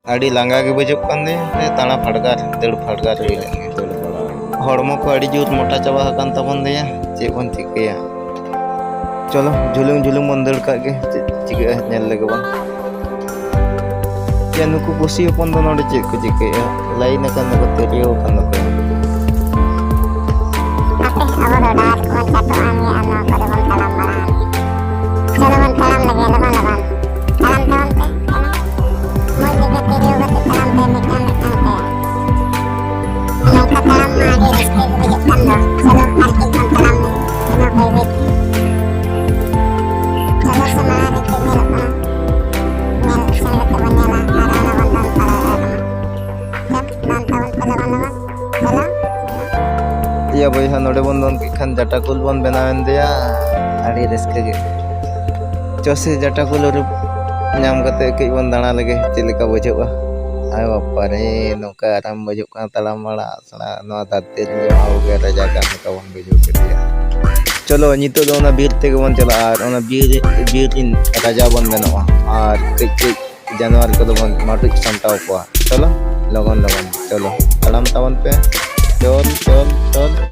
आड़ी लांगा के बजुक कांदे ताना फड़गार दड़ फड़गार हुई लेंगे हड़मो को आड़ी जोर मोटा चाबा हकान तबन देया चे बन चिकया चलो झुलुंग झुलुंग बन दड़ का गे चिका नेल लगे बन या नुकु पुसी अपन दो नोडे चे को चिकया लाइन अकन को तेरियो अकन को अबे अब डार को चाटो आमी आना करे बन तलाम बना चलो बन तलाम लगे लबन लबन तलाम तलाम पे मोय दिखे तेरियो गते तलाम पे निकल निकल पे नौका तलाम आगे रिश्ते को जतन दो चलो हर एक बन तलाम में नो कोई भी चलो समारे के मेरे अपना मेरे संग के बनेला आराना बंदन तलाम जब नान तावन पे लबन लबन चलो या बयहा नोडे बन दोन की खान जटाकुल बन बनावेन दिया आड़ी रिस्क के चौसे जटाकुल रूप नाम कते कई बन दाना लगे चिलिका बजुआ आय बापा रे नौका आराम बजुक का तलाम बड़ा सड़ा नो दाते जमाओ के राजा का नौका बन बजुक के दिया चलो नितो दो ना बीर ते बन चला और ना बीर राजा बन बनवा और कई जानवर को बन माटू संताव को चलो लगन लगन चलो तलाम तावन पे चल चल चल